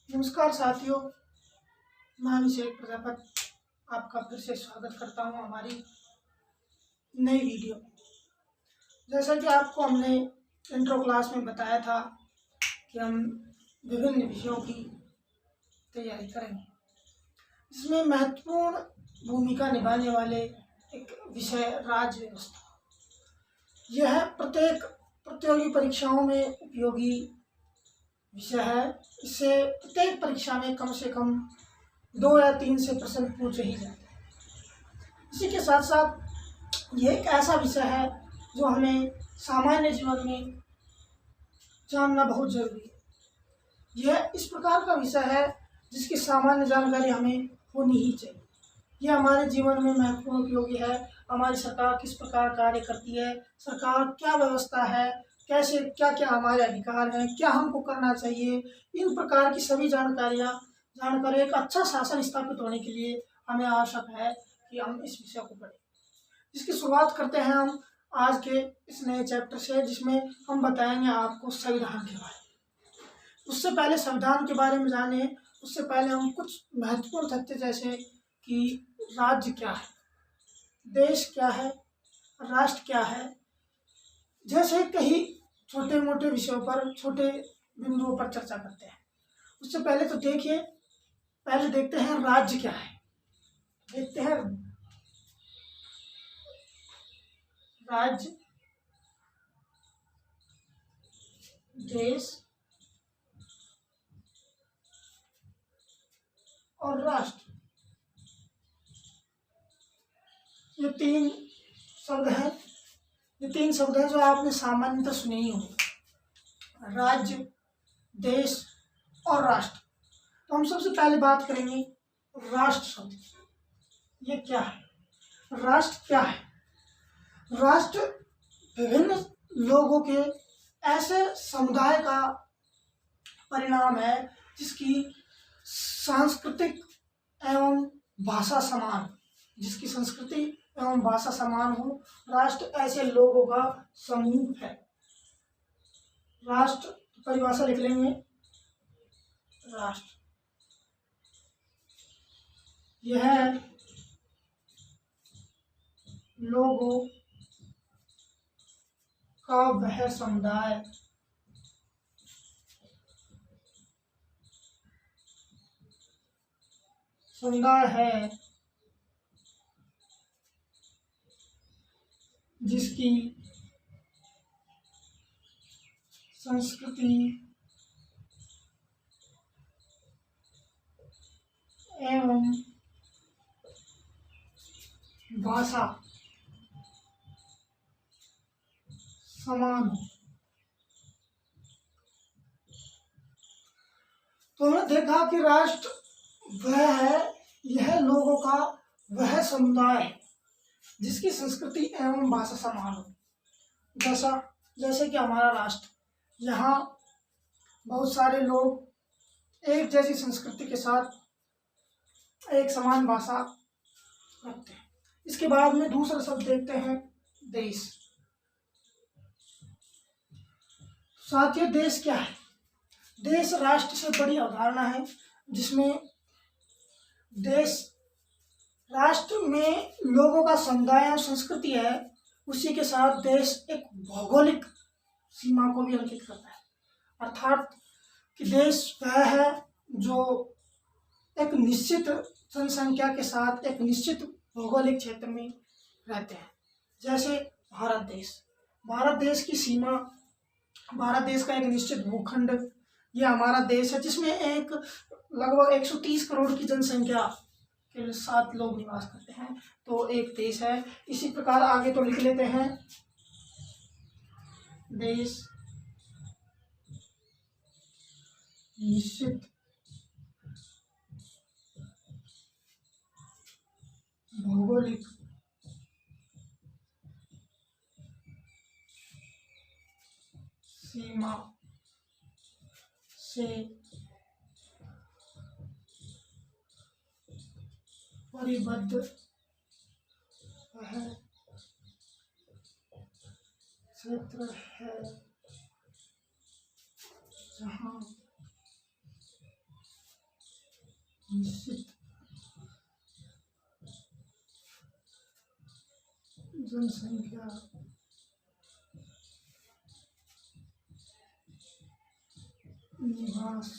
नमस्कार साथियों, मैं अभिषेक प्रजापति आपका फिर से स्वागत करता हूं हमारी नई वीडियो। जैसा कि आपको हमने इंट्रो क्लास में बताया था कि हम विभिन्न विषयों की तैयारी करेंगे, जिसमें महत्वपूर्ण भूमिका निभाने वाले एक विषय राज्य व्यवस्था। यह प्रत्येक प्रतियोगी परीक्षाओं में उपयोगी विषय है। इससे प्रत्येक परीक्षा में कम से कम 2 या 3 से प्रश्न पूछे ही जाते हैं। इसी के साथ साथ यह एक ऐसा विषय है जो हमें सामान्य जीवन में जानना बहुत जरूरी है। यह इस प्रकार का विषय है जिसकी सामान्य जानकारी हमें होनी ही चाहिए। यह हमारे जीवन में महत्वपूर्ण उपयोगी है। हमारी सरकार किस प्रकार कार्य करती है, सरकार क्या व्यवस्था है, कैसे क्या क्या हमारे अधिकार हैं, क्या हमको करना चाहिए, इन प्रकार की सभी जानकारियाँ जानकर एक अच्छा शासन स्थापित होने के लिए हमें आवश्यक है कि हम इस विषय को पढ़ें। इसकी शुरुआत करते हैं हम आज के इस नए चैप्टर से, जिसमें हम बताएंगे आपको संविधान के बारे में। उससे पहले संविधान के बारे में जाने उससे पहले हम कुछ महत्वपूर्ण तथ्य जैसे कि राज्य क्या है, देश क्या है, राष्ट्र क्या है, जैसे कई छोटे मोटे विषयों पर, छोटे बिंदुओं पर चर्चा करते हैं। उससे पहले तो पहले देखते हैं राज्य क्या है। देखते हैं राज्य, देश और राष्ट्र, ये तीन शब्द हैं जो आपने सामान्यतः सुने ही होंगे। राज्य, देश और राष्ट्र। तो हम सबसे पहले बात करेंगे राष्ट्र शब्द। ये क्या है? राष्ट्र क्या है? राष्ट्र विभिन्न लोगों के ऐसे समुदाय का परिणाम है जिसकी सांस्कृतिक एवं भाषा समान, जिसकी संस्कृति एवं भाषा समान हो। राष्ट्र ऐसे लोगों का समूह है। राष्ट्र परिभाषा लिख लेंगे। राष्ट्र यह लोगों का वह समुदाय है जिसकी संस्कृति एवं भाषा समान हो। तो हमने देखा कि राष्ट्र वह है, यह लोगों का वह समुदाय है जिसकी संस्कृति एवं भाषा समान हो। जैसे कि हमारा राष्ट्र, यहाँ बहुत सारे लोग एक जैसी संस्कृति के साथ एक समान भाषा रखते हैं। इसके बाद में दूसरा शब्द देखते हैं देश। साथियों, देश क्या है? देश राष्ट्र से बड़ी अवधारणा है, जिसमें राष्ट्र में लोगों का समुदाय और संस्कृति है। उसी के साथ देश एक भौगोलिक सीमा को भी अंकित करता है, अर्थात कि देश वह है जो एक निश्चित जनसंख्या के साथ एक निश्चित भौगोलिक क्षेत्र में रहते हैं। जैसे भारत देश की सीमा, भारत देश का एक निश्चित भूखंड, ये हमारा देश है जिसमें एक लगभग 130 करोड़ की जनसंख्या के साथ लोग निवास करते हैं। तो एक देश है। इसी प्रकार आगे तो लिख लेते हैं देश निश्चित भौगोलिक सीमा से परिबद्ध वह क्षेत्र है जहाँ निश्चित जनसंख्या निवास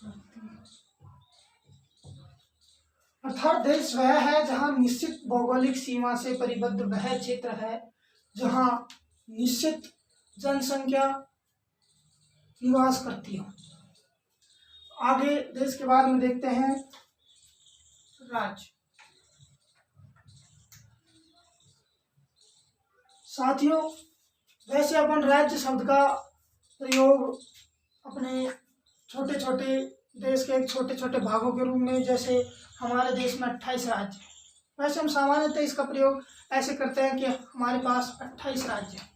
करती है। अर्थात देश वह है जहाँ निश्चित भौगोलिक सीमा से परिबद्ध वह क्षेत्र है जहाँ निश्चित जनसंख्या निवास करती हो। आगे देश के बारे में देखते हैं। राज्य। साथियों, वैसे अपन राज्य शब्द का प्रयोग अपने छोटे छोटे देश के छोटे छोटे भागों के रूप में, जैसे हमारे देश में 28 राज्य, वैसे हम सामान्यतः इसका प्रयोग ऐसे करते हैं कि हमारे पास 28 राज्य हैं।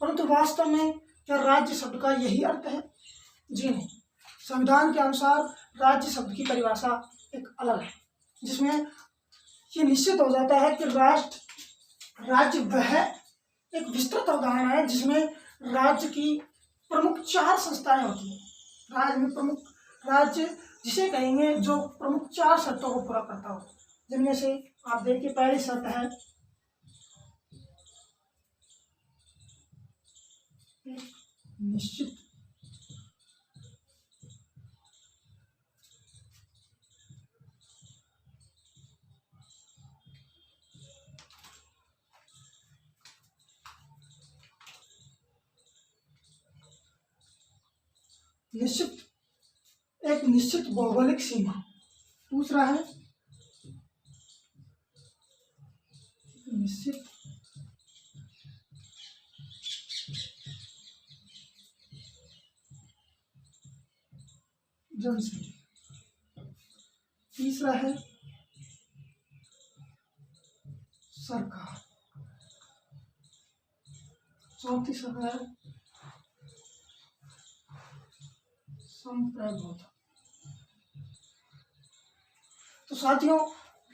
परंतु वास्तव में क्या राज्य शब्द का यही अर्थ है? जी नहीं। संविधान के अनुसार राज्य शब्द की परिभाषा एक अलग है, जिसमें ये निश्चित हो जाता है कि राज्य वह एक विस्तृत अवधारणा है जिसमें राज्य की प्रमुख 4 संस्थाएं होती हैं। राज्य में प्रमुख राज्य जिसे कहेंगे जो प्रमुख 4 शर्तों को पूरा करता हो, जिनमें से आप देखिए पहली शर्त है निश्चित एक निश्चित भौगोलिक सीमा। दूसरा है निश्चित जनसंख्या। तीसरा है सरकार। चौथी शर्त है संप्रभुता। तो साथियों,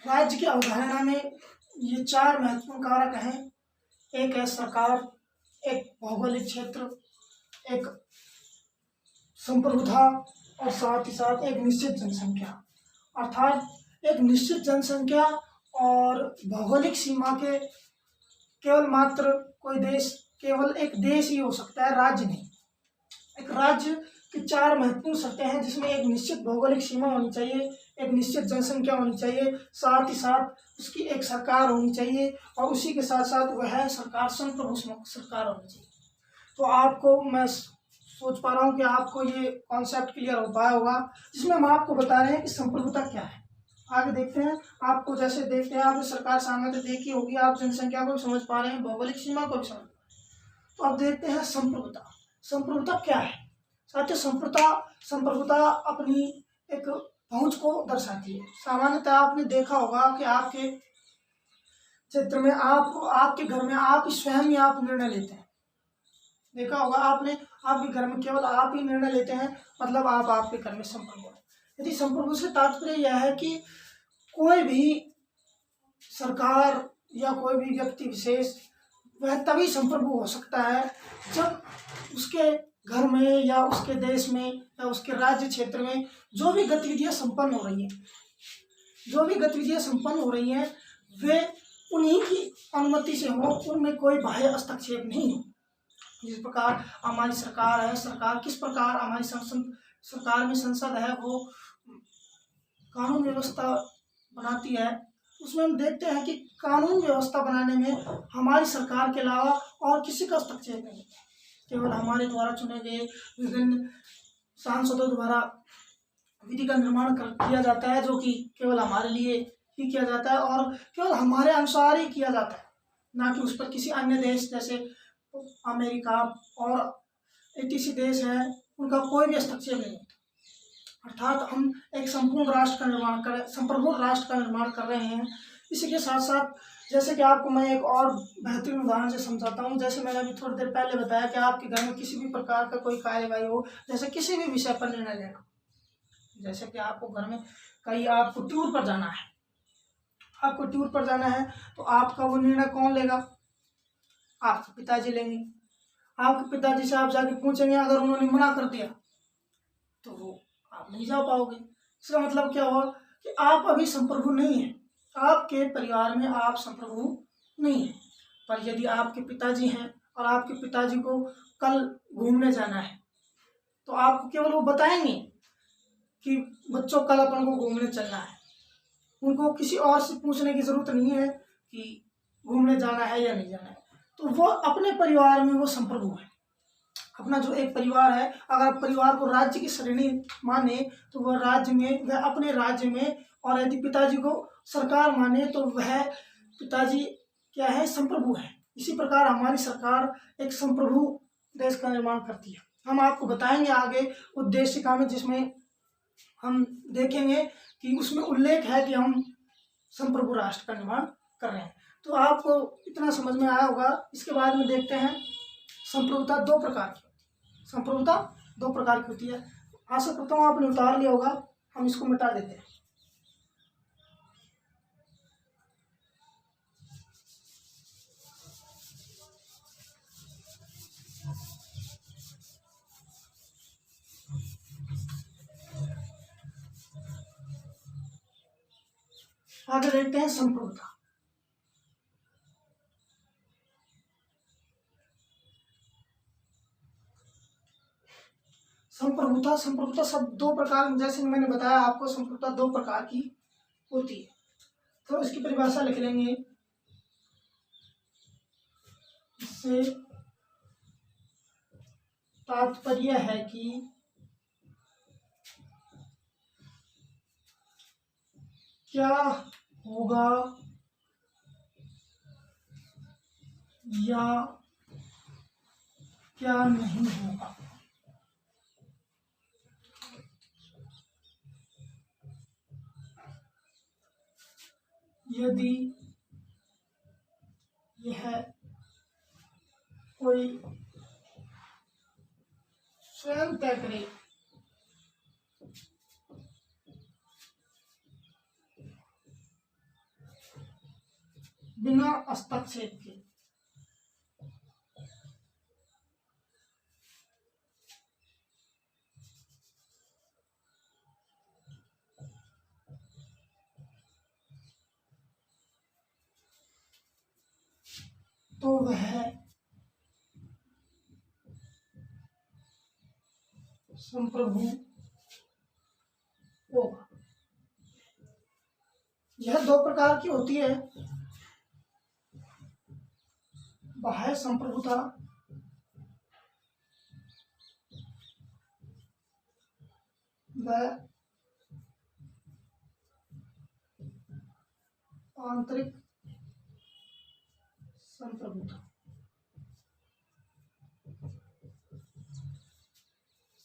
राज्य की अवधारणा में ये 4 महत्वपूर्ण कारक हैं। एक है सरकार, एक भौगोलिक क्षेत्र, एक संप्रभुता और साथ ही साथ एक निश्चित जनसंख्या। अर्थात एक निश्चित जनसंख्या और भौगोलिक सीमा के केवल मात्र कोई देश, केवल एक देश ही हो सकता है, राज्य नहीं। एक राज्य की 4 महत्वपूर्ण शर्तें हैं, जिसमें एक निश्चित भौगोलिक सीमा होनी चाहिए, एक निश्चित जनसंख्या होनी चाहिए, साथ ही साथ उसकी एक सरकार होनी चाहिए और उसी के साथ साथ वह सरकार संप्रभु सरकार होनी चाहिए। तो आपको मैं सोच पा रहा हूँ कि आपको ये कॉन्सेप्ट क्लियर हो पाया होगा, जिसमें हम आपको बता रहे हैं कि संप्रभुता क्या है। आगे देखते हैं। आपको जैसे देखते हैं, आपने सरकार सामने तो देखी होगी, आप जनसंख्या को भी समझ पा रहे हैं, भौगोलिक सीमा को भी समझ पा रहे हैं। तो अब देखते हैं संप्रभुता। संप्रभुता क्या है? साथियों, संप्रभुता अपनी एक पहुंच को दर्शाती है। सामान्यतः आपने देखा होगा कि आपके क्षेत्र में आपके घर में आप स्वयं ही आप निर्णय लेते हैं। देखा होगा आपने, आपके घर में केवल आप ही निर्णय लेते हैं, मतलब आप आपके घर में संप्रभु हैं। यदि संप्रभु से तात्पर्य यह है कि कोई भी सरकार या कोई भी व्यक्ति विशेष वह तभी संप्रभु हो सकता है जब उसके घर में या उसके देश में या उसके राज्य क्षेत्र में जो भी गतिविधियां संपन्न हो रही हैं वे उन्हीं की अनुमति से हो, उनमें कोई बाह्य हस्तक्षेप नहीं हो। जिस प्रकार हमारी सरकार है, सरकार किस प्रकार हमारी सरकार में संसद है, वो कानून व्यवस्था बनाती है, उसमें हम देखते हैं कि कानून व्यवस्था बनाने में हमारी सरकार के अलावा और किसी का हस्तक्षेप नहीं है। केवल हमारे द्वारा चुने गए विभिन्न सांसदों द्वारा विधि का निर्माण किया जाता है, जो कि केवल हमारे लिए ही किया जाता है और केवल हमारे अनुसार ही किया जाता है, ना कि उस पर किसी अन्य देश जैसे अमेरिका और इतिहासी देश है उनका कोई भी हस्तक्षेप नहीं होता। अर्थात हम एक संपूर्ण राष्ट्र का निर्माण कर संप्रभु राष्ट्र का निर्माण कर रहे हैं। इसी के साथ साथ जैसे कि आपको मैं एक और बेहतरीन उदाहरण से समझाता हूँ। जैसे मैंने अभी थोड़ी देर पहले बताया कि आपके घर में किसी भी प्रकार का कोई कार्यवाही हो, जैसे किसी भी विषय पर निर्णय लेना, जैसे कि आपको घर में कहीं आपको टूर पर जाना है, तो आपका वो निर्णय कौन लेगा? आपके पिताजी लेंगे। आपके पिताजी से आप जाके पूछेंगे, अगर उन्होंने मना कर दिया तो वो आप नहीं जा पाओगे। इसका मतलब क्या हुआ कि आप अभी संप्रभु नहीं हैं, आपके परिवार में आप संप्रभु नहीं हैं। पर यदि आपके पिताजी हैं और आपके पिताजी को कल घूमने जाना है तो आपको केवल वो बताएंगे कि बच्चों कल अपन को घूमने चलना है, उनको किसी और से पूछने की जरूरत नहीं है कि घूमने जाना है या नहीं जाना है। तो वो अपने परिवार में वो संप्रभु है। अपना जो एक परिवार है, अगर आप परिवार को राज्य की श्रेणी माने तो वह राज्य में, वह अपने राज्य में, और यदि पिताजी को सरकार माने तो वह पिताजी क्या है, संप्रभु है। इसी प्रकार हमारी सरकार एक संप्रभु देश का निर्माण करती है। हम आपको बताएंगे आगे उद्देशिका में, जिसमें हम देखेंगे कि उसमें उल्लेख है कि हम संप्रभु राष्ट्र का निर्माण कर रहे हैं। तो आपको इतना समझ में आया होगा। इसके बाद में देखते हैं संप्रभुता दो प्रकार की होती है। संप्रभुता दो प्रकार की होती है। आशा करता हूँ आपने उतार लिया होगा, हम इसको मिटा देते हैं। आगे देखते हैं संप्रभुता। संप्रभुता सब दो प्रकार, जैसे मैंने बताया आपको, संप्रभुता दो प्रकार की होती है। तो इसकी परिभाषा लिख लेंगे। इससे तात्पर्य है कि क्या होगा या क्या नहीं होगा। यदि यह कोई स्वयं तय करे बिना हस्तक्षेप के, तो वह संप्रभु होगा। यह दो प्रकार की होती है, बाह्य संप्रभुता व आंतरिक संप्रभुता।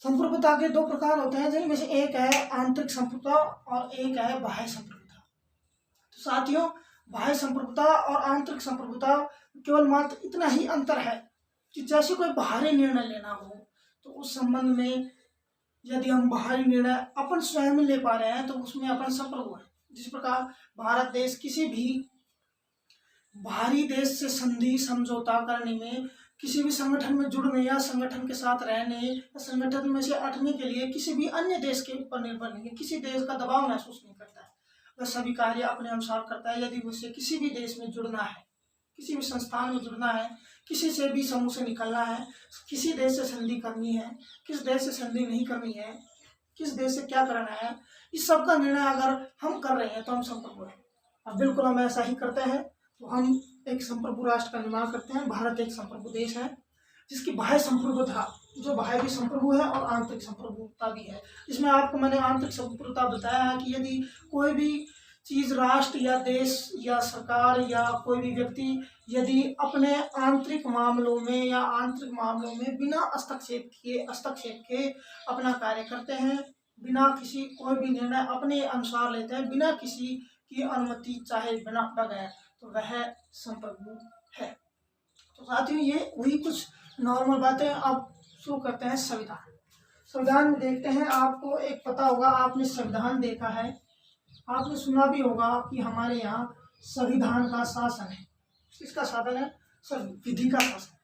संप्रभुता के दो प्रकार होते हैं, जिनमें से एक है आंतरिक संप्रभुता और एक है बाह्य संप्रभुता। तो साथियों, बाह्य संप्रभुता और आंतरिक संप्रभुता केवल मात्र इतना ही अंतर है कि जैसे कोई बाहरी निर्णय लेना हो तो उस संबंध में यदि हम बाहरी निर्णय अपन स्वयं ले पा रहे हैं तो उसमें अपन संप्रभु हैं। जिस प्रकार भारत देश किसी भी बाहरी देश से संधि समझौता करने में, किसी भी संगठन में जुड़ने या संगठन के साथ रहने या संगठन में से हटने के लिए किसी भी अन्य देश के ऊपर निर्भर नहीं है, किसी देश का दबाव महसूस नहीं करता है। वह सभी कार्य अपने अनुसार करता है। यदि उसे किसी भी देश में जुड़ना है, किसी भी संस्थान में जुड़ना है, किसी से भी समूह से निकलना है, किसी देश से संधि करनी है, किस देश से संधि नहीं करनी है, किस देश से क्या करना है, इस सब का निर्णय अगर हम कर रहे हैं तो हम संप्रभु हैं। अब बिल्कुल हम ऐसा ही करते हैं तो हम एक संप्रभु राष्ट्र का निर्माण करते हैं। भारत एक संप्रभु देश है जिसकी बाह्य संप्रभुता, जो बाह्य भी संप्रभु है और आंतरिक संप्रभुता भी है। इसमें आपको मैंने आंतरिक संप्रभुता बताया है कि यदि कोई भी चीज, राष्ट्र या देश या सरकार या कोई भी व्यक्ति यदि अपने आंतरिक मामलों में या आंतरिक मामलों में बिना हस्तक्षेप के अपना कार्य करते हैं, बिना किसी कोई भी निर्णय अपने अनुसार लेते हैं, बिना किसी की अनुमति चाहे बिना बगैर, तो वह संप्रभु है। तो साथियों, ये वही कुछ नॉर्मल बातें। अब शुरू करते हैं संविधान। संविधान में देखते हैं, आपको एक पता होगा, आपने संविधान देखा है, आपने सुना भी होगा कि हमारे यहाँ संविधान का शासन है। किसका शासन है? विधि का शासन है।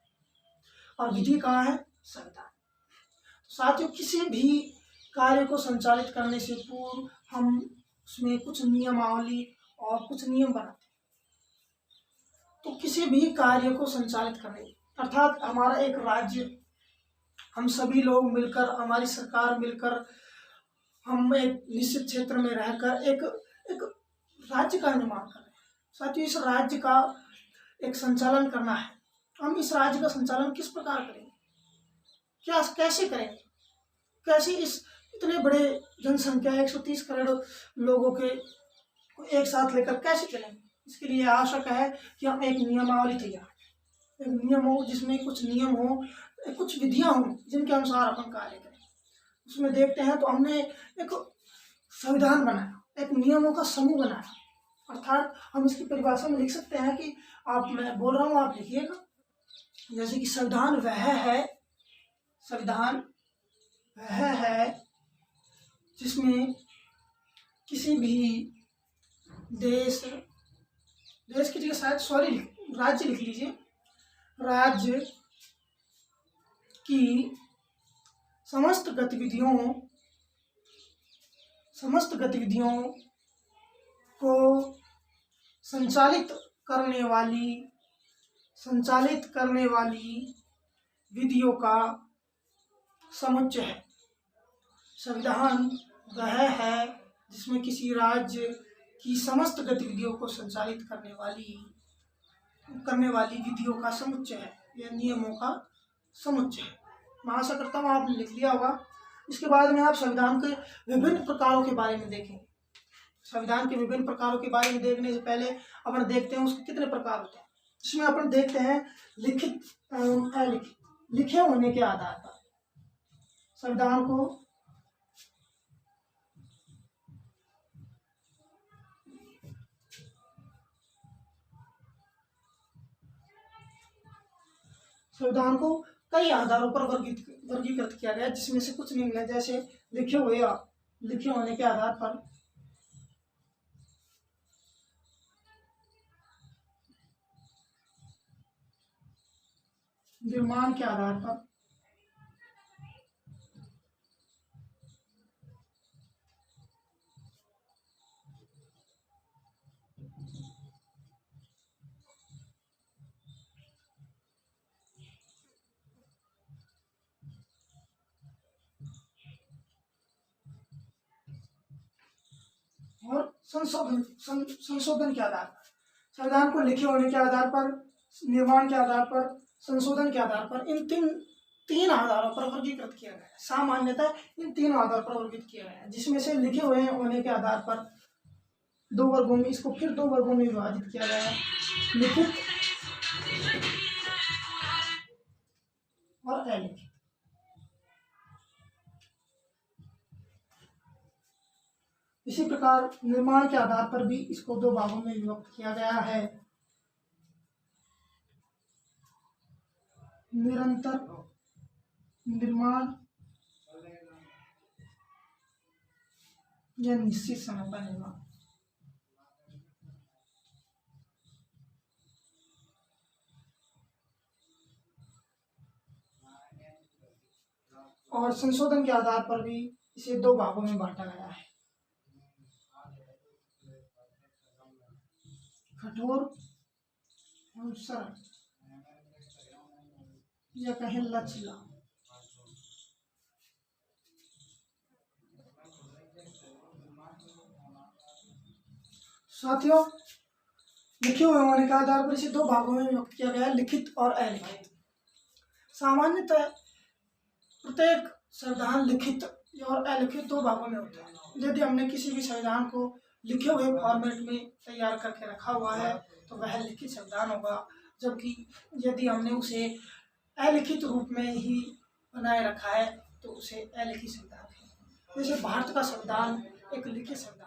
और विधि कहाँ है? संविधान। तो साथियों, किसी भी कार्य को संचालित करने से पूर्व हम उसमें कुछ नियमावली और कुछ नियम बनाते हैं। तो किसी भी कार्य को संचालित करने, अर्थात हमारा एक राज्य, हम सभी लोग मिलकर, हमारी सरकार मिलकर, हम एक निश्चित क्षेत्र में रहकर एक राज्य का निर्माण कर रहे हैं। साथियों, इस राज्य का एक संचालन करना है। हम इस राज्य का संचालन किस प्रकार करेंगे, कैसे करेंगे, कैसे इस इतने बड़े जनसंख्या 130 करोड़ लोगों के को एक साथ लेकर कैसे चलेंगे। इसके लिए आवश्यक है कि हम एक नियमावली तैयार करें, एक नियम हो जिसमें कुछ नियम हो, कुछ विधियां हों जिनके अनुसार अपन कार्य करें। उसमें देखते हैं तो हमने एक संविधान बनाया, एक नियमों का समूह बनाया। अर्थात हम इसकी परिभाषा में लिख सकते हैं कि मैं बोल रहा हूँ, आप लिखिएगा। जैसे कि संविधान वह है जिसमें किसी भी देश की जगह शायद राज्य लिख लीजिए, राज्य की समस्त गतिविधियों को संचालित करने वाली विधियों का समुच्चय है। संविधान वह है जिसमें किसी राज्य की समस्त गतिविधियों को संचालित करने वाली विधियों का समुच्चय है, या नियमों का समुच्चय है। मैं आशा करता हूँ आपने लिख लिया होगा। इसके बाद में आप संविधान के विभिन्न प्रकारों के बारे में देखेंगे। संविधान के विभिन्न प्रकारों के बारे में देखने से पहले अपन देखते हैं उसके कितने प्रकार होते हैं। इसमें अपन देखते हैं लिखित एवं अलिखित। लिखे होने के आधार पर संविधान को कई आधारों पर वर्गीकृत किया गया, जिसमें से कुछ निम्न है। जैसे लिखे होने के आधार पर निर्माण के आधार पर, और संशोधन के आधार पर। संविधान को लिखे होने के आधार पर, निर्माण के आधार पर, संशोधन के आधार पर, इन तीन आधारों पर वर्गीकृत किया गया है। सामान्यतः इन तीनों आधार पर वर्गीकृत किया गया है, जिसमें से लिखे हुए होने के आधार पर दो वर्गों में, इसको फिर दो वर्गों में विभाजित किया गया है, लिखित और अलिखित। इसी प्रकार निर्माण के आधार पर भी इसको दो भागों में विभक्त किया गया है, निरंतर निर्माण या निश्चित समय पर निर्माण। और संशोधन के आधार पर भी इसे दो भागों में बांटा गया है, कठोर और सरल, या कहें लचीला। साथियों, लिखे हुए होने के आधार पर इसे दो भागों में विभक्त किया गया है, लिखित और अलिखित। सामान्यतः प्रत्येक संविधान लिखित और अलिखित दो भागों में होता है। यदि हमने किसी भी संविधान को लिखे हुए फॉर्मेट में तैयार करके रखा हुआ है तो वह लिखित संविधान होगा, जबकि यदि हमने उसे अलिखित रूप में ही बनाए रखा है तो उसे अलिखित संविधान है। जैसे भारत का संविधान एक लिखित संविधान